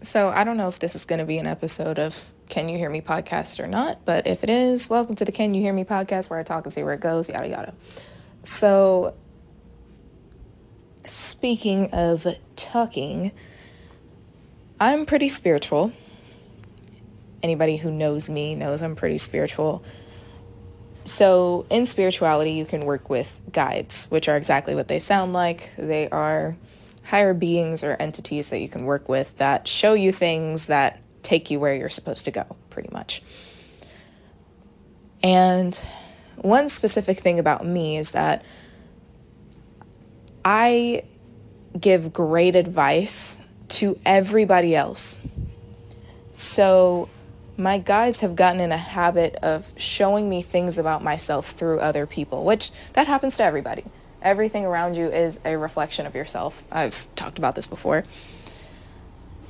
So I don't know if this is going to be an episode of Can You Hear Me podcast or not, but if it is, welcome to the Can You Hear Me podcast where I talk and see where it goes, yada yada. So speaking of talking, I'm pretty spiritual. Anybody who knows me knows I'm pretty spiritual. So in spirituality, you can work with guides, which are exactly what they sound like. They are higher beings or entities that you can work with that show you things that take you where you're supposed to go, pretty much. And one specific thing about me is that I give great advice to everybody else. So my guides have gotten in a habit of showing me things about myself through other people, which that happens to everybody. Everything around you is a reflection of yourself. I've talked about this before.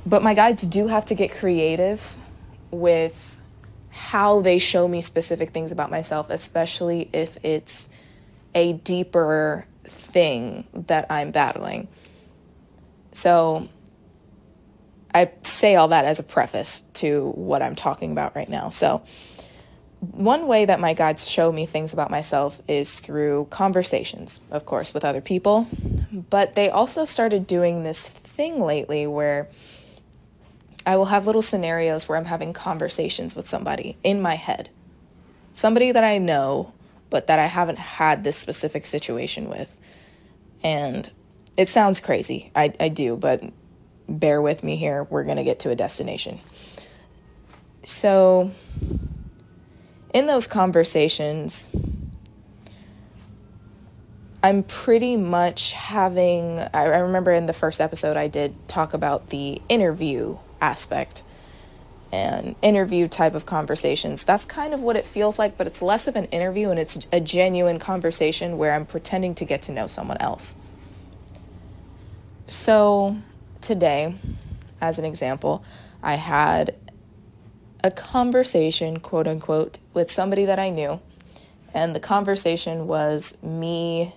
But my guides do have to get creative with how they show me specific things about myself, especially if it's a deeper thing that I'm battling. So I say all that as a preface to what I'm talking about right now. So one way that my guides show me things about myself is through conversations, of course, with other people. But they also started doing this thing lately where I will have little scenarios where I'm having conversations with somebody in my head. Somebody that I know, but that I haven't had this specific situation with. And it sounds crazy. I do, but bear with me here. We're going to get to a destination. So in those conversations, I'm pretty much having, I remember in the first episode I did talk about the interview aspect and interview type of conversations. That's kind of what it feels like, but it's less of an interview and it's a genuine conversation where I'm pretending to get to know someone else. So today, as an example, I had a conversation, quote unquote, with somebody that I knew. And the conversation was me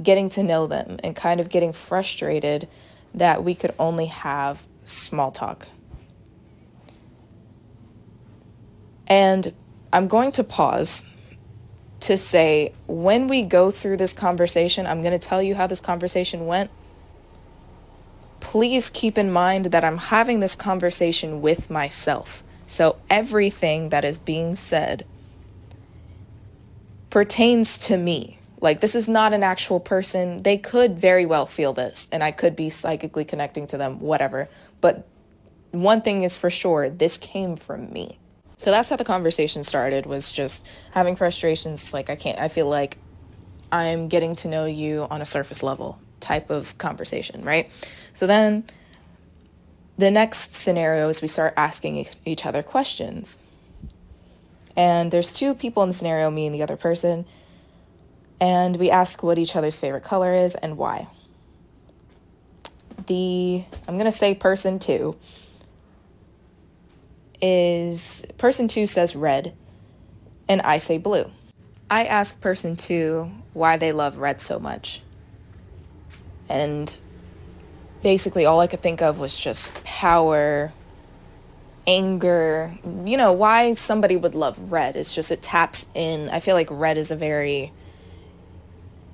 getting to know them and kind of getting frustrated that we could only have small talk. And I'm going to pause to say, when we go through this conversation, I'm going to tell you how this conversation went. Please keep in mind that I'm having this conversation with myself. So everything that is being said pertains to me. Like, this is not an actual person. They could very well feel this, and I could be psychically connecting to them, whatever. But one thing is for sure, this came from me. So that's how the conversation started, was just having frustrations. Like, I feel like I'm getting to know you on a surface level type of conversation, right? So then the next scenario is we start asking each other questions. And there's two people in the scenario, me and the other person. And we ask what each other's favorite color is and why. I'm going to say person two says red, and I say blue. I ask person two why they love red so much. And basically all I could think of was just power, anger, why somebody would love red. It's just, it taps in. I feel like red is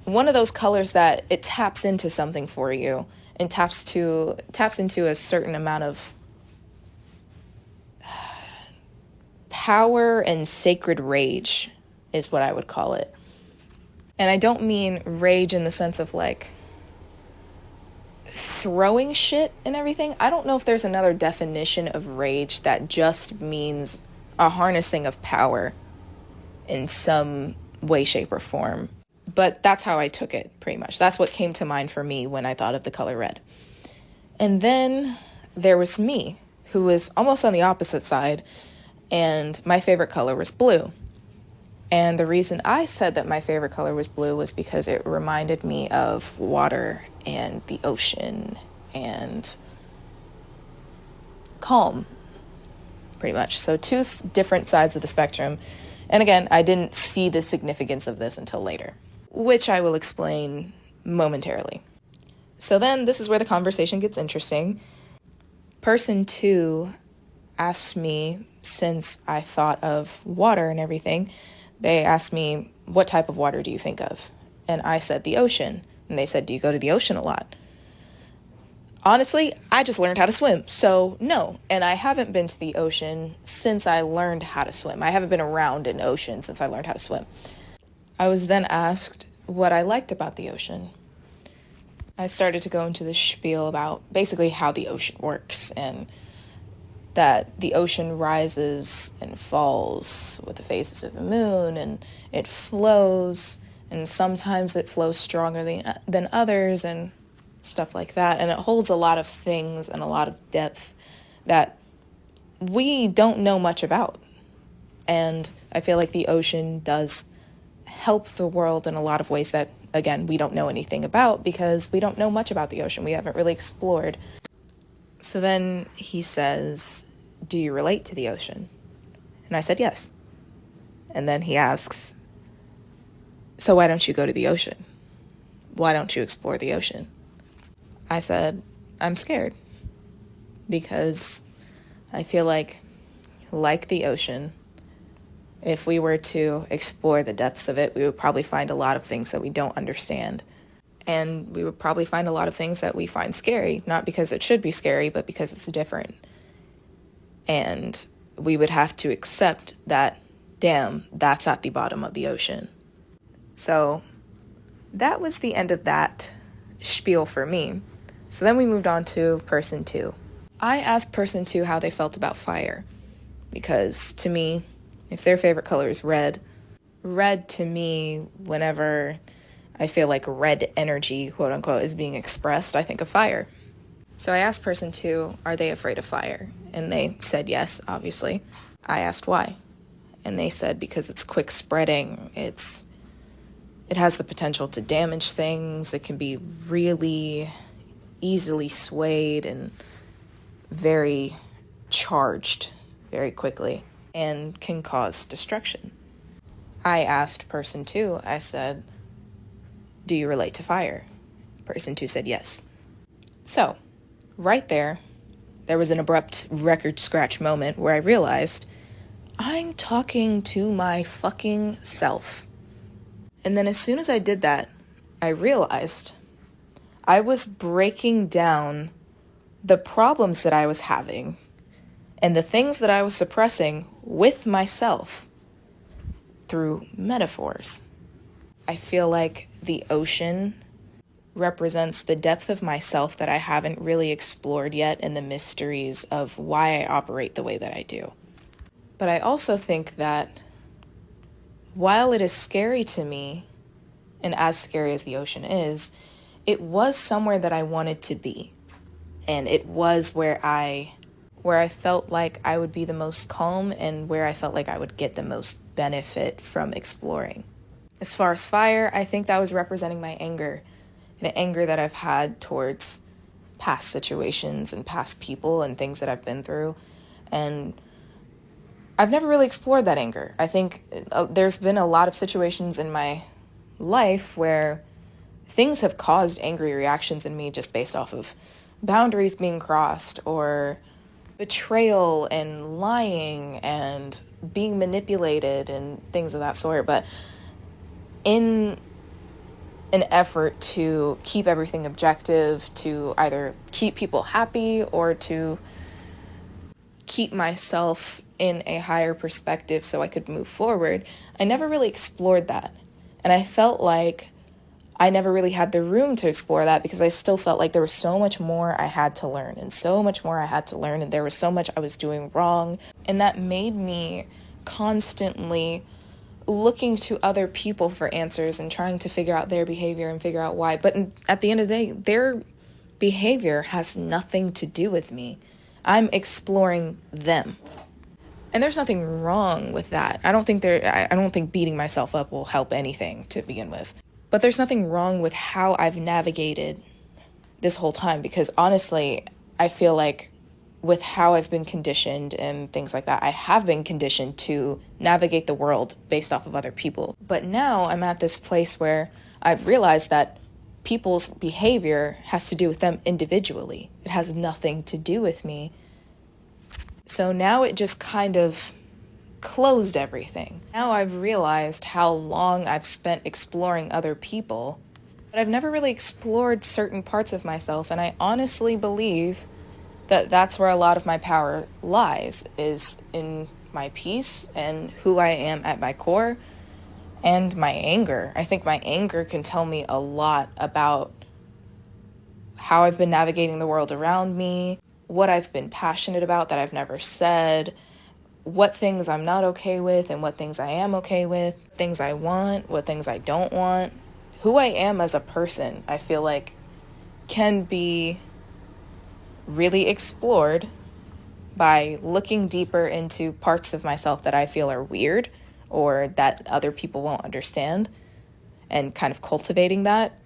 one of those colors that it taps into something for you and taps into a certain amount of power and sacred rage is what I would call it. And I don't mean rage in the sense of like throwing shit and everything. I don't know if there's another definition of rage that just means a harnessing of power in some way, shape, or form. But that's how I took it, pretty much. That's what came to mind for me when I thought of the color red. And then there was me, who was almost on the opposite side, and my favorite color was blue. And the reason I said that my favorite color was blue was because it reminded me of water and the ocean and calm, pretty much. So two different sides of the spectrum. And again, I didn't see the significance of this until later, which I will explain momentarily. So then this is where the conversation gets interesting. Person two asked me, since I thought of water and everything, they asked me, what type of water do you think of? And I said the ocean. And they said, do you go to the ocean a lot? Honestly, I just learned how to swim, so no. And I haven't been to the ocean since I learned how to swim. I haven't been around an ocean since I learned how to swim. I was then asked what I liked about the ocean. I started to go into the spiel about basically how the ocean works, and that the ocean rises and falls with the phases of the moon, and it flows, and sometimes it flows stronger than others, and stuff like that. And it holds a lot of things and a lot of depth that we don't know much about. And I feel like the ocean does help the world in a lot of ways that, again, we don't know anything about because we don't know much about the ocean. We haven't really explored. So then he says, do you relate to the ocean? And I said, yes. And then he asks, so why don't you go to the ocean? Why don't you explore the ocean? I said, I'm scared because I feel like the ocean, if we were to explore the depths of it, we would probably find a lot of things that we don't understand. And we would probably find a lot of things that we find scary, not because it should be scary, but because it's different. And we would have to accept that, damn, that's at the bottom of the ocean. So that was the end of that spiel for me. So then we moved on to person two. I asked person two how they felt about fire, because to me, if their favorite color is red to me, whenever I feel like red energy, quote unquote, is being expressed, I think of fire. So I asked person two, are they afraid of fire? And they said yes, obviously. I asked why. And they said because it's quick spreading, it has the potential to damage things, it can be really easily swayed and very charged very quickly and can cause destruction. I asked person two, I said, do you relate to fire? Person two said yes. So, right there was an abrupt record scratch moment where I realized I'm talking to my fucking self. And then as soon as I did that, I realized I was breaking down the problems that I was having and the things that I was suppressing with myself through metaphors. I feel like the ocean represents the depth of myself that I haven't really explored yet and the mysteries of why I operate the way that I do. But I also think that while it is scary to me, and as scary as the ocean is, it was somewhere that I wanted to be. And it was where I felt like I would be the most calm and where I felt like I would get the most benefit from exploring. As far as fire, I think that was representing my anger, the anger that I've had towards past situations and past people and things that I've been through. And I've never really explored that anger. I think there's been a lot of situations in my life where things have caused angry reactions in me just based off of boundaries being crossed or betrayal and lying and being manipulated and things of that sort. But in an effort to keep everything objective, to either keep people happy or to keep myself in a higher perspective so I could move forward, I never really explored that. And I felt like I never really had the room to explore that because I still felt like there was so much more I had to learn and so much more I had to learn, and there was so much I was doing wrong. And that made me constantly looking to other people for answers and trying to figure out their behavior and figure out why. But at the end of the day, their behavior has nothing to do with me. I'm exploring them. And there's nothing wrong with that. I don't think beating myself up will help anything to begin with. But there's nothing wrong with how I've navigated this whole time, because honestly, I feel like with how I've been conditioned and things like that, I have been conditioned to navigate the world based off of other people. But now I'm at this place where I've realized that people's behavior has to do with them individually. It has nothing to do with me. So now it just kind of closed everything. Now I've realized how long I've spent exploring other people, but I've never really explored certain parts of myself, and I honestly believe that that's where a lot of my power lies, is in my peace and who I am at my core, and my anger. I think my anger can tell me a lot about how I've been navigating the world around me, what I've been passionate about that I've never said, what things I'm not okay with and what things I am okay with, things I want, what things I don't want. Who I am as a person, I feel like, can be really explored by looking deeper into parts of myself that I feel are weird or that other people won't understand, and kind of cultivating that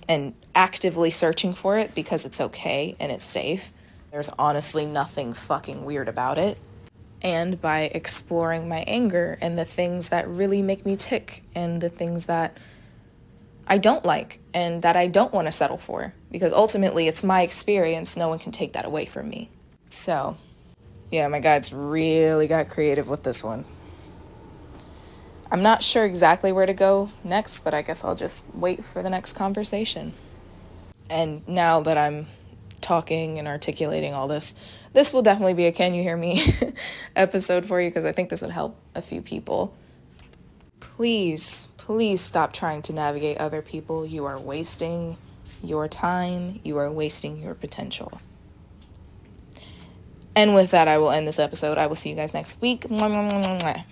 and actively searching for it because it's okay and it's safe. There's honestly nothing fucking weird about it. And by exploring my anger and the things that really make me tick and the things that I don't like and that I don't want to settle for, because ultimately it's my experience. No one can take that away from me. So, yeah, my guides really got creative with this one. I'm not sure exactly where to go next, but I guess I'll just wait for the next conversation. And now that I'm talking and articulating all this, this will definitely be a Can You Hear Me episode for you, because I think this would help a few people. Please, please stop trying to navigate other people. You are wasting your time. You are wasting your potential. And with that, I will end this episode. I will see you guys next week. Mwah, mwah, mwah, mwah.